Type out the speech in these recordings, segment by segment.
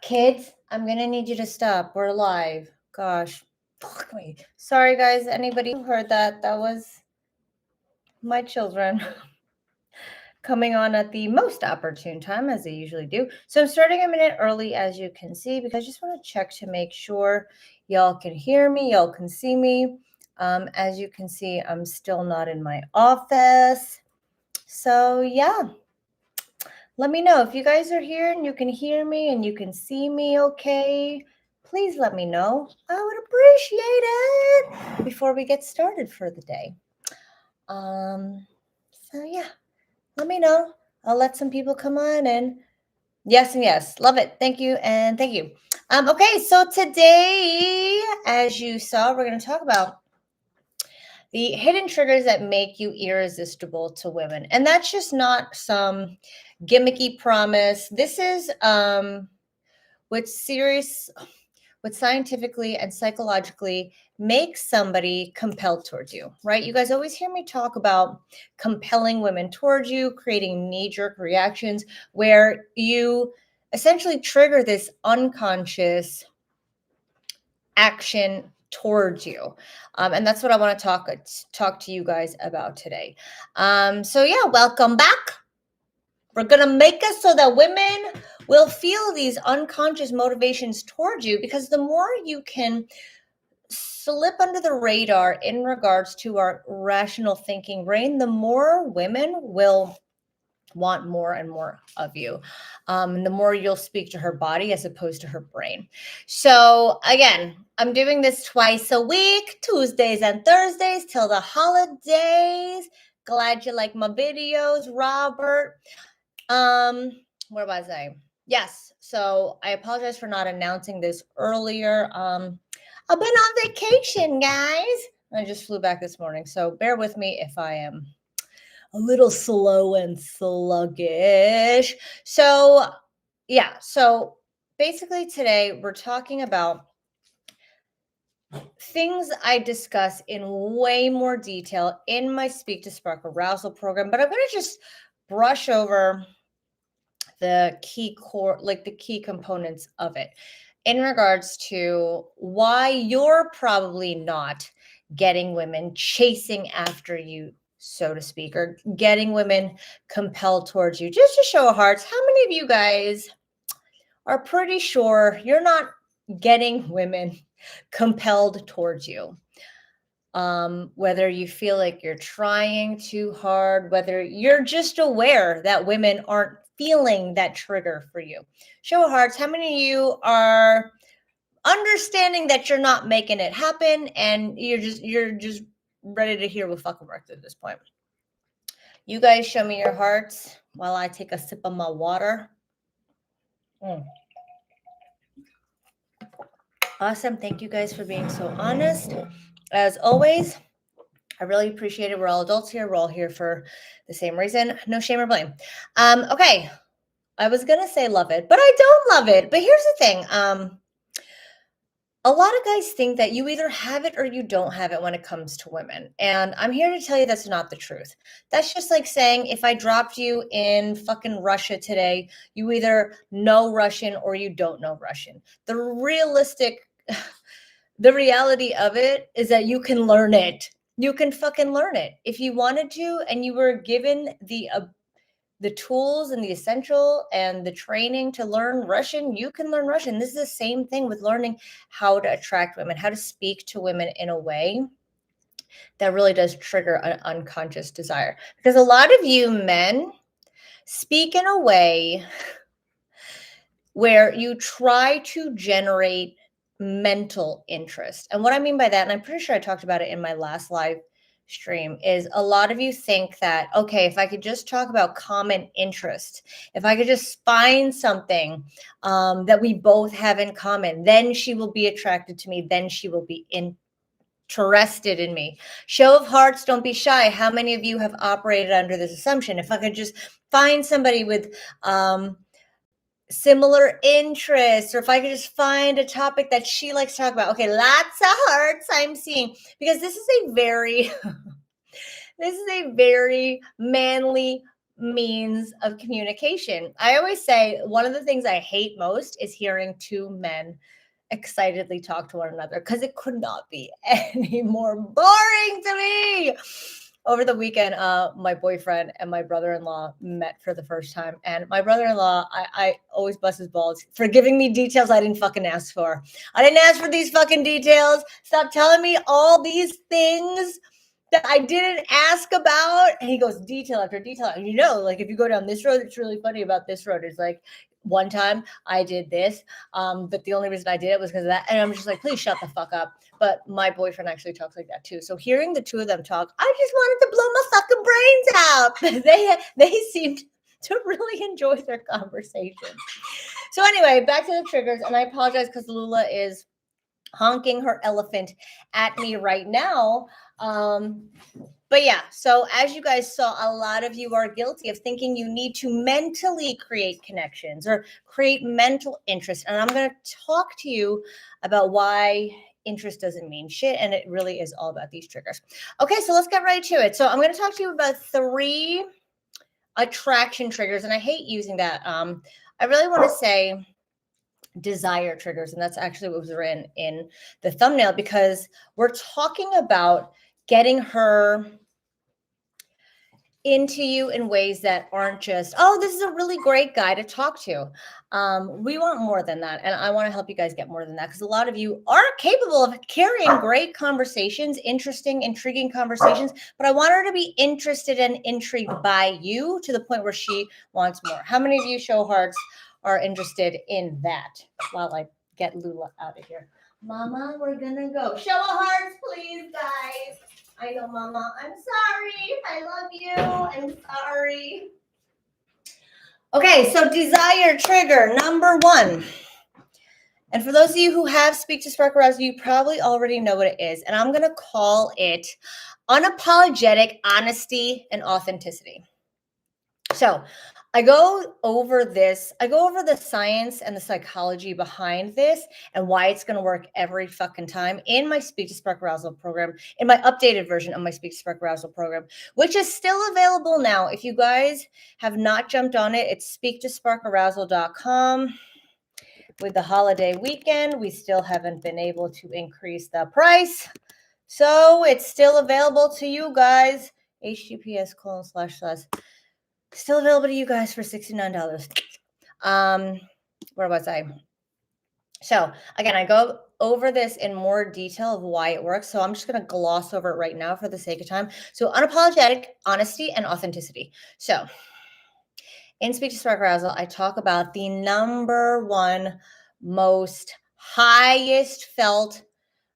Kids, I'm going to need you to stop. We're live. Gosh. Fuck me. Sorry, guys. Anybody who heard that? That was my children coming on at the most opportune time, as they usually do. So I'm starting a minute early, as you can see, because I just want to check to make sure y'all can hear me, y'all can see me. As you can see, I'm still not in my office. So, yeah. Let me know if you guys are here and you can hear me and you can see me okay. Please let me know. I would appreciate it before we get started for the day. So yeah, let me know. I'll let some people come on in. Yes and yes. Love it. Thank you and thank you. Okay, so today, as you saw, we're going to talk about the hidden triggers that make you irresistible to women. And that's just not some gimmicky promise. This is what scientifically and psychologically makes somebody compelled towards you, right? You guys always hear me talk about compelling women towards you, creating knee-jerk reactions where you essentially trigger this unconscious action towards you. And that's what I want to talk to you guys about today. So yeah, welcome back. We're going to make it so that women will feel these unconscious motivations towards you, because the more you can slip under the radar in regards to our rational thinking brain, the more women will want more and more of you. And the more you'll speak to her body as opposed to her brain. So again, I'm doing this twice a week, Tuesdays and Thursdays till the holidays. Glad you like my videos, Robert. Where was I? Yes. So I apologize for not announcing this earlier. I've been on vacation, guys. I just flew back this morning. So bear with me if I am a little slow and sluggish. So yeah. So basically today we're talking about things I discuss in way more detail in my Speak to Spark Arousal program, but I'm going to just brush over the key core, like the key components of it in regards to why you're probably not getting women chasing after you, so to speak, or getting women compelled towards you. Just to show of hearts, how many of you guys are pretty sure you're not getting women compelled towards you? Whether you feel like you're trying too hard, whether you're just aware that women aren't feeling that trigger for you. Show of hearts, how many of you are understanding that you're not making it happen and you're just ready to hear what fucking works at this point? You guys show me your hearts while I take a sip of my water. Awesome. Thank you guys for being so honest. As always, I really appreciate it. We're all adults here. We're all here for the same reason. No shame or blame. Okay. I was going to say love it, but I don't love it. But here's the thing. A lot of guys think that you either have it or you don't have it when it comes to women. And I'm here to tell you that's not the truth. That's just like saying if I dropped you in fucking Russia today, you either know Russian or you don't know Russian. The reality of it is that you can learn it. You can fucking learn it if you wanted to, and you were given the tools and the essential and the training to learn Russian. You can learn Russian. This is the same thing with learning how to attract women, how to speak to women in a way that really does trigger an unconscious desire. Because a lot of you men speak in a way where you try to generate mental interest. And what I mean by that, and I'm pretty sure I talked about it in my last live stream, is a lot of you think that, okay, if I could just talk about common interest, if I could just find something that we both have in common, then she will be attracted to me, then she will be interested in me. Show of hearts, don't be shy. How many of you have operated under this assumption? If I could just find somebody with similar interests, or if I could just find a topic that she likes to talk about. Okay, lots of hearts I'm seeing, because this is a very this is a very manly means of communication. I always say one of the things I hate most is hearing two men excitedly talk to one another because it could not be any more boring to me. Over the weekend, my boyfriend and my brother-in-law met for the first time. And my brother-in-law, I always bust his balls for giving me details I didn't fucking ask for. I didn't ask for these fucking details. Stop telling me all these things that I didn't ask about. And he goes detail after detail. And like if you go down this road, it's really funny about this road. It's like one time I did this, but the only reason I did it was because of that. And I'm just like, please shut the fuck up. But my boyfriend actually talks like that too. So hearing the two of them talk, I just wanted to blow my fucking brains out. They seemed to really enjoy their conversation. So anyway, back to the triggers. And I apologize because Lula is honking her elephant at me right now. But yeah, so as you guys saw, a lot of you are guilty of thinking you need to mentally create connections or create mental interest. And I'm going to talk to you about why interest doesn't mean shit. And it really is all about these triggers. Okay, so let's get right to it. So I'm going to talk to you about 3 attraction triggers. And I hate using that. I really want to say desire triggers. And that's actually what was written in the thumbnail because we're talking about getting her into you in ways that aren't just, oh, this is a really great guy to talk to. We want more than that. And I want to help you guys get more than that because a lot of you are capable of carrying great conversations, interesting, intriguing conversations, but I want her to be interested and intrigued by you to the point where she wants more. How many of you show hearts are interested in that while I get Lula out of here? Mama, we're gonna go. Show of hearts, please, guys. I know, Mama. I'm sorry. I love you. I'm sorry. Okay, so desire trigger number 1. And for those of you who have Speak to Spark Arousal, you probably already know what it is. And I'm going to call it unapologetic honesty and authenticity. So I go over the science and the psychology behind this and why it's going to work every fucking time in my Speak to Spark Arousal program, in my updated version of my Speak to Spark Arousal program, which is still available now. If you guys have not jumped on it, it's speaktosparkarousal.com. With the holiday weekend, we still haven't been able to increase the price. So it's still available to you guys. https:// still available to you guys for $69. Where was I? So again, I go over this in more detail of why it works. So I'm just going to gloss over it right now for the sake of time. So unapologetic honesty and authenticity. So in Speak to Spark Arousal, I talk about the number 1 most highest felt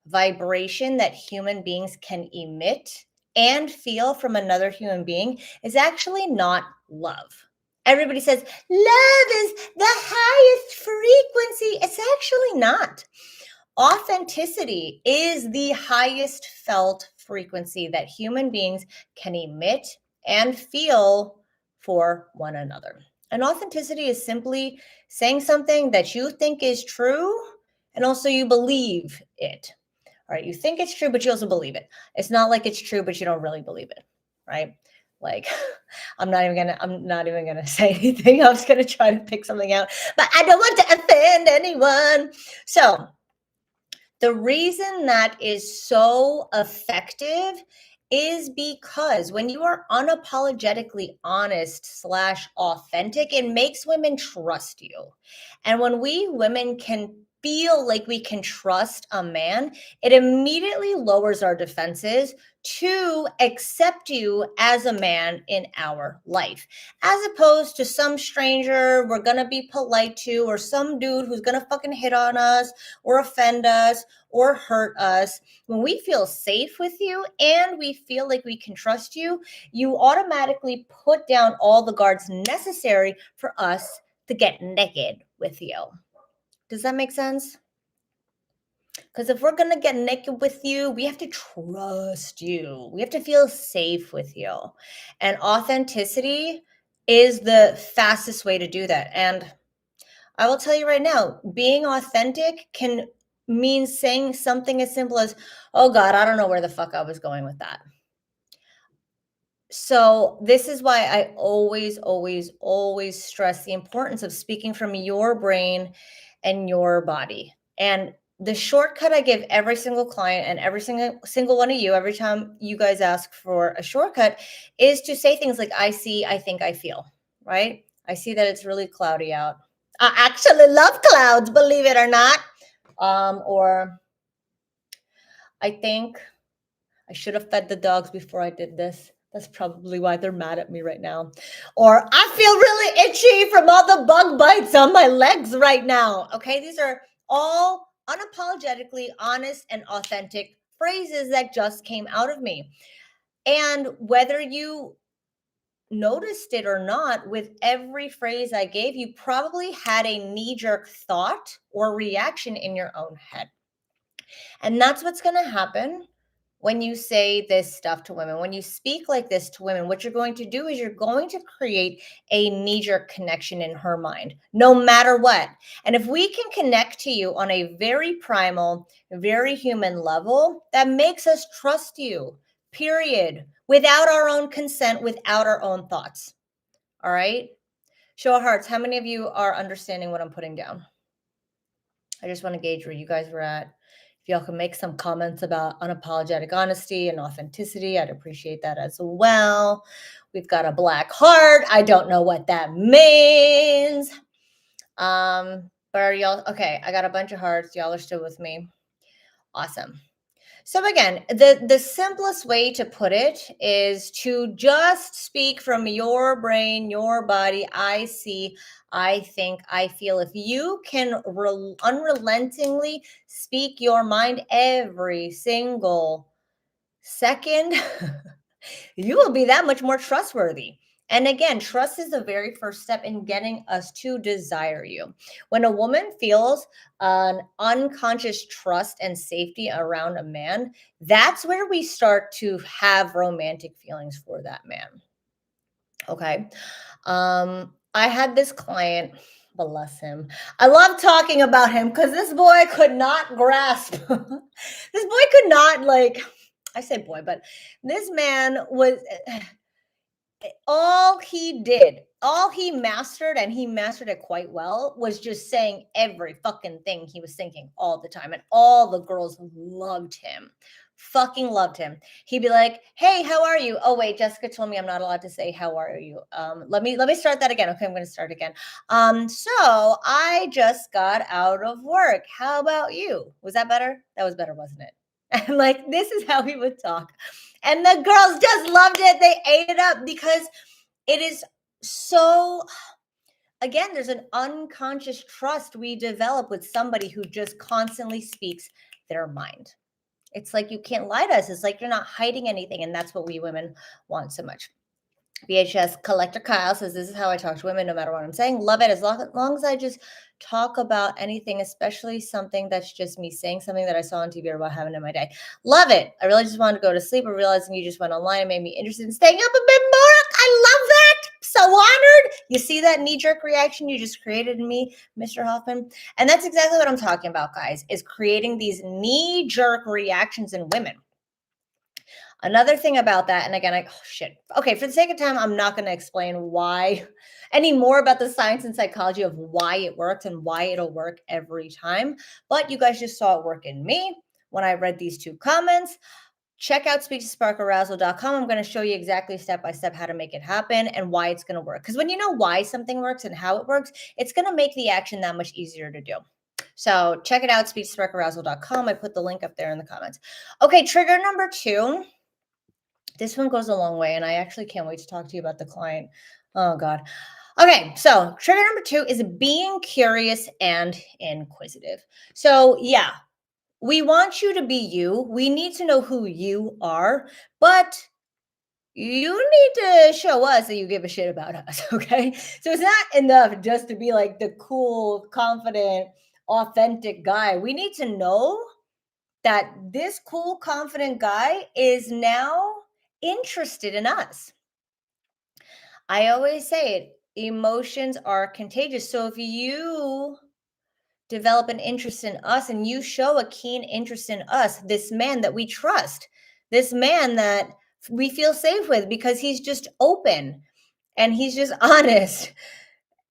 vibration that human beings can emit and feel from another human being is actually not love. Everybody says love is the highest frequency. It's actually not. Authenticity is the highest felt frequency that human beings can emit and feel for one another. And authenticity is simply saying something that you think is true and also you believe it. All right, you think it's true, but you also believe it. It's not like it's true, but you don't really believe it, right? Like, I'm not even gonna say anything. I was gonna try to pick something out, but I don't want to offend anyone. So the reason that is so effective is because when you are unapologetically honest / authentic, it makes women trust you. And when we women can feel like we can trust a man, it immediately lowers our defenses to accept you as a man in our life, as opposed to some stranger we're going to be polite to, or some dude who's going to fucking hit on us or offend us or hurt us. When we feel safe with you and we feel like we can trust you, you automatically put down all the guards necessary for us to get naked with you. Does that make sense? Because if we're going to get naked with you, we have to trust you. We have to feel safe with you. And authenticity is the fastest way to do that. And I will tell you right now, being authentic can mean saying something as simple as, oh God, I don't know where the fuck I was going with that. So this is why I always, always, always stress the importance of speaking from your brain and your body. And the shortcut I give every single client and every single one of you every time you guys ask for a shortcut is to say things like I see, I think, I feel, right? I see that it's really cloudy out. I actually love clouds, believe it or not. Or I think I should have fed the dogs before I did this. That's probably why they're mad at me right now. Or I feel really itchy from all the bug bites on my legs right now. Okay, these are all unapologetically honest and authentic phrases that just came out of me. And whether you noticed it or not, with every phrase I gave, you probably had a knee jerk thought or reaction in your own head. And that's what's going to happen when you say this stuff to women. When you speak like this to women, what you're going to do is you're going to create a knee-jerk connection in her mind, no matter what. And if we can connect to you on a very primal, very human level, that makes us trust you, period, without our own consent, without our own thoughts. All right? Show of hearts, how many of you are understanding what I'm putting down? I just want to gauge where you guys were at. If y'all can make some comments about unapologetic honesty and authenticity, I'd appreciate that as well. We've got a black heart. I don't know what that means. But are y'all okay? I got a bunch of hearts. Y'all are still with me. Awesome. So again, the simplest way to put it is to just speak from your brain, your body. I see, I think, I feel. If you can unrelentingly speak your mind every single second, you will be that much more trustworthy. And again, trust is the very first step in getting us to desire you. When a woman feels an unconscious trust and safety around a man, that's where we start to have romantic feelings for that man. Okay. I had this client, bless him. I love talking about him because this boy could not grasp. This boy could not, like, I say boy, but this man was all he did, all he mastered, and he mastered it quite well, was just saying every fucking thing he was thinking all the time. And all the girls loved him. Fucking loved him. He'd be like, "Hey, how are you?" Oh wait, Jessica told me I'm not allowed to say how are you. Let me start that again. Okay, I'm gonna start again. So I just got out of work. How about you? Was that better? That was better, wasn't it? And like, this is how he would talk. And the girls just loved it. They ate it up because it is so, again, there's an unconscious trust we develop with somebody who just constantly speaks their mind. It's like you can't lie to us. It's like you're not hiding anything. And that's what we women want so much. VHS Collector Kyle says, "This is how I talk to women, no matter what I'm saying. Love it. As long as I just talk about anything, especially something that's just me saying something that I saw on TV or what happened in my day. Love it. I really just wanted to go to sleep, but realizing you just went online and made me interested in staying up a bit more. I love that. So honored." You see that knee-jerk reaction you just created in me, Mr. Hoffman? And that's exactly what I'm talking about, guys, is creating these knee-jerk reactions in women. Another thing about that, and again, shit. Okay, for the sake of time, I'm not going to explain why any more about the science and psychology of why it works and why it'll work every time. But you guys just saw it work in me when I read these two comments. Check out speak2sparkarousal.com. I'm going to show you exactly step by step how to make it happen and why it's going to work. Because when you know why something works and how it works, it's going to make the action that much easier to do. So check it out, speak2sparkarousal.com. I put the link up there in the comments. Okay, trigger number 2. This one goes a long way, and I actually can't wait to talk to you about the client. Oh, God. Okay, so trigger number 2 is being curious and inquisitive. So, yeah, we want you to be you. We need to know who you are, but you need to show us that you give a shit about us, okay? So it's not enough just to be like the cool, confident, authentic guy. We need to know that this cool, confident guy is now interested in us. I always say it, emotions are contagious. So if you develop an interest in us and you show a keen interest in us, this man that we trust, this man that we feel safe with, because he's just open and he's just honest.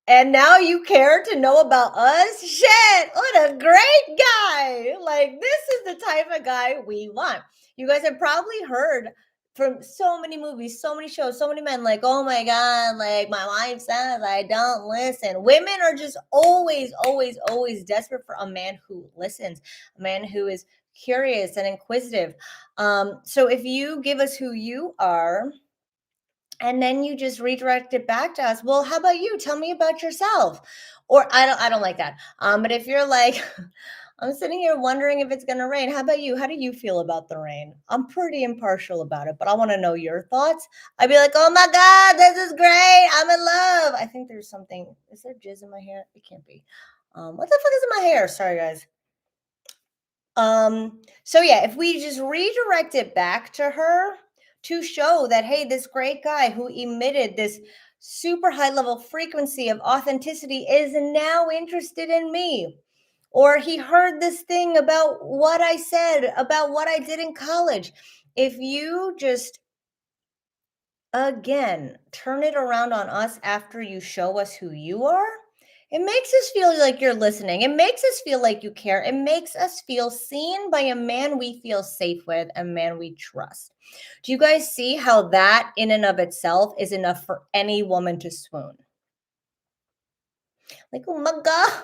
And now you care to know about us? Shit, what a great guy. Like, this is the type of guy we want. You guys have probably heard from so many movies, so many shows, so many men, like, oh my God, like, my wife says I don't listen. Women are just always, always, always desperate for a man who listens, a man who is curious and inquisitive. So if you give us who you are, and then you just redirect it back to us, well, how about you, tell me about yourself? Or I don't like that. But if you're like, I'm sitting here wondering if it's going to rain, how about you, how do you feel about the rain? I'm pretty impartial about it, but I want to know your thoughts. I'd be like, oh my God, this is great, I'm in love. I think there's something, is there jizz in my hair? It can't be. What the fuck is in my hair? Sorry guys. So yeah, if we just redirect it back to her to show that, hey, this great guy who emitted this super high level frequency of authenticity is now interested in me. Or he heard this thing about what I said, about what I did in college. If you just, again, turn it around on us after you show us who you are, it makes us feel like you're listening. It makes us feel like you care. It makes us feel seen by a man we feel safe with, a man we trust. Do you guys see how that in and of itself is enough for any woman to swoon? Like, oh my God.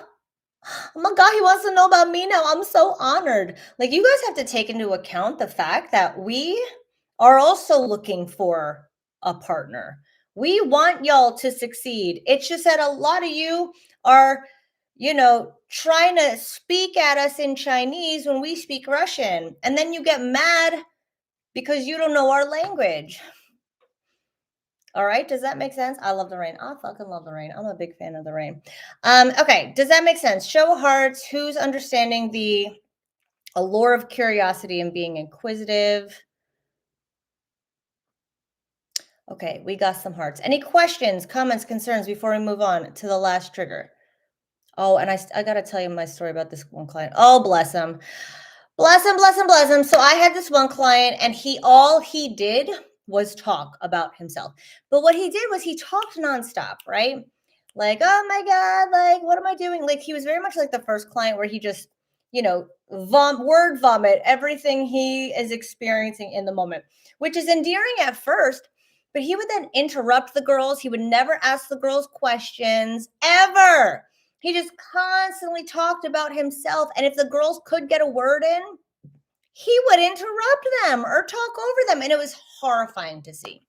Oh my God, he wants to know about me now. I'm so honored. Like, you guys have to take into account the fact that we are also looking for a partner. We want y'all to succeed. It's just that a lot of you are, trying to speak at us in Chinese when we speak Russian. And then you get mad because you don't know our language. All right. Does that make sense? I love the rain. I fucking love the rain. I'm a big fan of the rain. Okay. Does that make sense? Show of hearts. Who's understanding the allure of curiosity and being inquisitive? Okay, we got some hearts. Any questions, comments, concerns before we move on to the last trigger? Oh, and I got to tell you my story about this one client. Oh, bless him. Bless him, bless him, bless him. So I had this one client, and all he did was talk about himself. But what he did was he talked nonstop, right? Like, oh my God, like, what am I doing? Like, he was very much like the first client where he just, word vomit everything he is experiencing in the moment, which is endearing at first. But he would then interrupt the girls. He would never ask the girls questions ever. He just constantly talked about himself. And if the girls could get a word in, he would interrupt them or talk over them. And it was horrifying to see.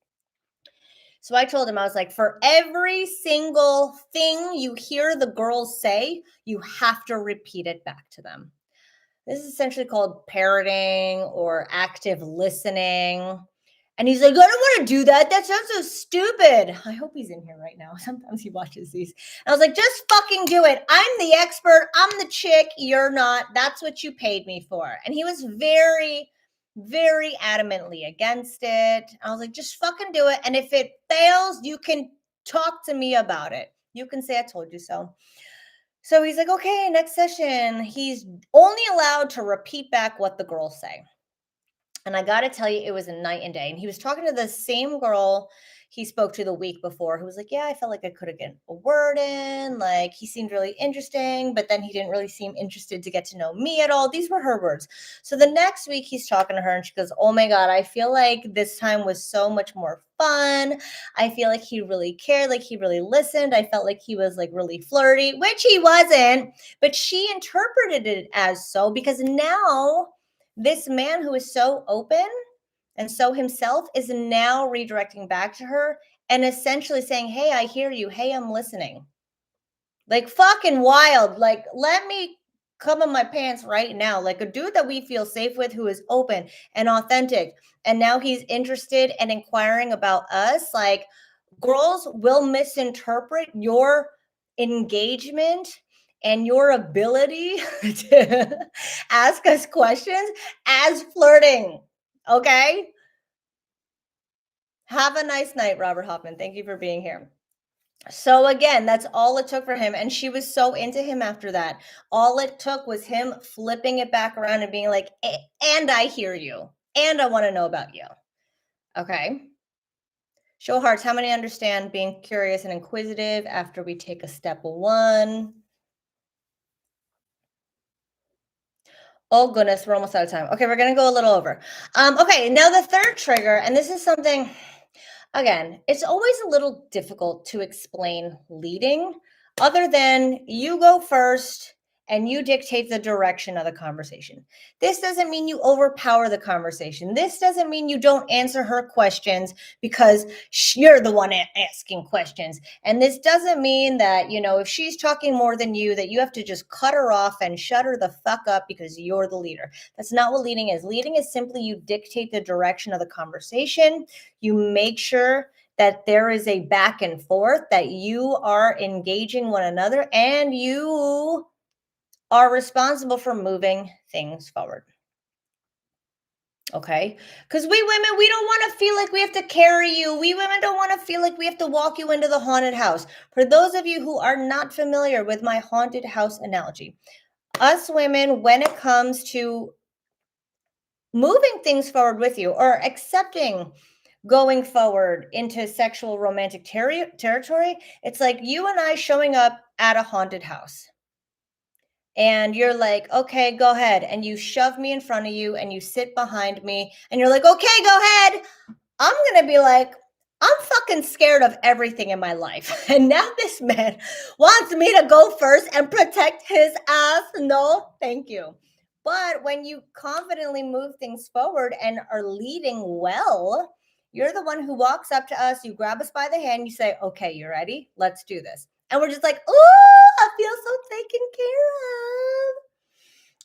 So I told him, I was like, for every single thing you hear the girls say, you have to repeat it back to them. This is essentially called parroting or active listening. And he's like, I don't want to do that. That sounds so stupid. I hope he's in here right now. Sometimes he watches these. And I was like, just fucking do it. I'm the expert. I'm the chick. You're not. That's what you paid me for. And he was very, very adamantly against it. I was like, just fucking do it. And if it fails, you can talk to me about it. You can say I told you so. So he's like, okay, next session. He's only allowed to repeat back what the girls say. And I got to tell you, it was a night and day. And he was talking to the same girl he spoke to the week before, who was like, yeah, I felt like I could have gotten a word in. Like, he seemed really interesting, but then he didn't really seem interested to get to know me at all. These were her words. So the next week he's talking to her and she goes, oh my God, I feel like this time was so much more fun. I feel like he really cared, like he really listened. I felt like he was like really flirty, which he wasn't, but she interpreted it as so, because now this man who is so open and so himself is now redirecting back to her and essentially saying, hey, I hear you. Hey, I'm listening. Like, fucking wild. Like, let me come in my pants right now. Like, a dude that we feel safe with, who is open and authentic. And now he's interested and inquiring about us. Like, girls will misinterpret your engagement and your ability to ask us questions as flirting. Okay? Have a nice night, Robert Hoffman. Thank you for being here. So again, that's all it took for him. And she was so into him after that. All it took was him flipping it back around and being like, and I hear you. And I want to know about you. Okay. Show of hearts. How many understand being curious and inquisitive after we take a step one? Oh goodness, we're almost out of time. Okay, we're gonna go a little over. Okay, now the third trigger, and this is something, again, it's always a little difficult to explain leading other than you go first and you dictate the direction of the conversation. This doesn't mean you overpower the conversation. This doesn't mean you don't answer her questions because you're the one asking questions. And this doesn't mean that, if she's talking more than you, that you have to just cut her off and shut her the fuck up because you're the leader. That's not what leading is. Leading is simply you dictate the direction of the conversation. You make sure that there is a back and forth, that you are engaging one another, and you are responsible for moving things forward. Okay? Because we women, we don't want to feel like we have to carry you. We women don't want to feel like we have to walk you into the haunted house. For those of you who are not familiar with my haunted house analogy, us women, when it comes to moving things forward with you or accepting going forward into sexual romantic territory, it's like you and I showing up at a haunted house. And you're like, okay, go ahead. And you shove me in front of you and you sit behind me and you're like, okay, go ahead. I'm going to be like, I'm fucking scared of everything in my life. And now this man wants me to go first and protect his ass. No, thank you. But when you confidently move things forward and are leading well, you're the one who walks up to us, you grab us by the hand, you say, okay, you ready? Let's do this. And we're just like, oh, I feel so taken care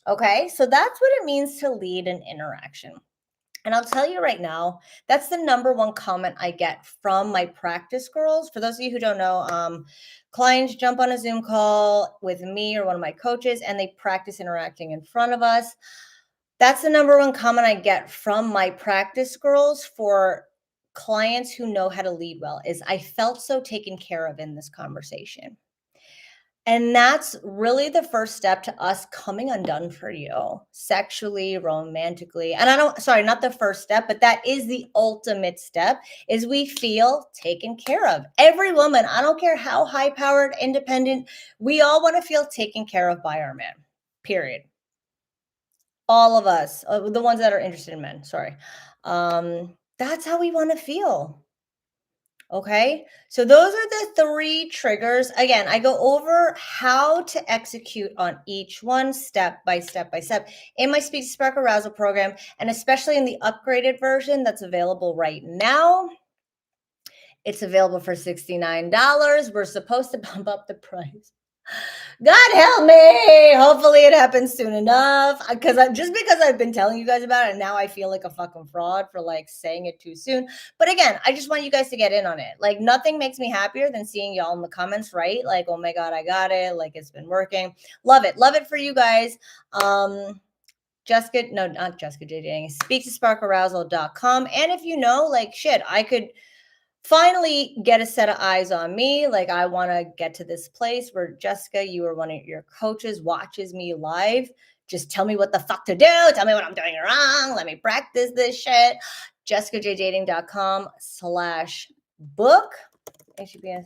of. Okay, so that's what it means to lead an interaction. And I'll tell you right now, that's the number one comment I get from my practice girls. For those of you who don't know, clients jump on a Zoom call with me or one of my coaches, and they practice interacting in front of us. That's the number one comment I get from my practice girls for clients who know how to lead well is I felt so taken care of in this conversation. And that's really the first step to us coming undone for you sexually, romantically. And not the first step, but that is the ultimate step is we feel taken care of. Every woman, I don't care how high powered, independent, we all want to feel taken care of by our man, period. All of us, the ones that are interested in men, sorry. That's how we want to feel. Okay, so those are the three triggers. Again, I go over how to execute on each one step by step by step in my Speak to Spark Arousal program, and especially in the upgraded version that's available right now. It's available for $69. We're supposed to bump up the price. God help me. Hopefully it happens soon enough. Because I've been telling you guys about it, and now I feel like a fucking fraud for like saying it too soon. But again, I just want you guys to get in on it. Like nothing makes me happier than seeing y'all in the comments, right? Like, oh my God, I got it. Like it's been working. Love it. Love it for you guys. Jessica, no, not Jessica J. Dating, speak2sparkarousal.com. And if you know, like shit, I could finally get a set of eyes on me. Like I want to get to this place where Jessica, you or one of your coaches watches me live. Just tell me what the fuck to do. Tell me what I'm doing wrong. Let me practice this shit. JessicaJDating.com/book. HTTPS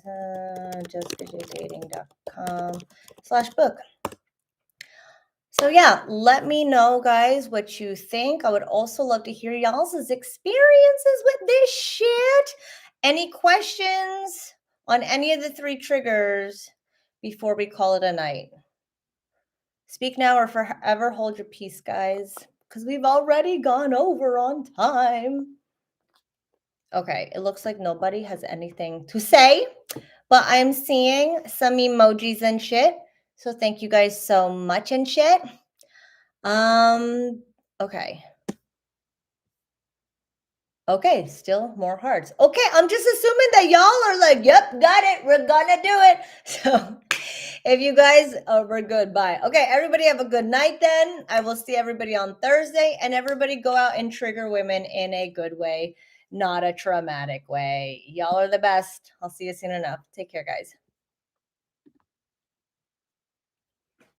JessicaJDating.com/book. So yeah, let me know, guys, what you think. I would also love to hear y'all's experiences with this shit. Any questions on any of the three triggers before we call it a night? Speak now or forever hold your peace, guys, because we've already gone over on time. Okay, it looks like nobody has anything to say, but I'm seeing some emojis and shit. So thank you guys so much and shit. Okay. Okay, still more hearts. Okay, I'm just assuming that y'all are like, yep, got it. We're gonna do it. So if you guys we're good, bye. Okay, everybody have a good night then. I will see everybody on Thursday, and everybody go out and trigger women in a good way, not a traumatic way. Y'all are the best. I'll see you soon enough. Take care, guys.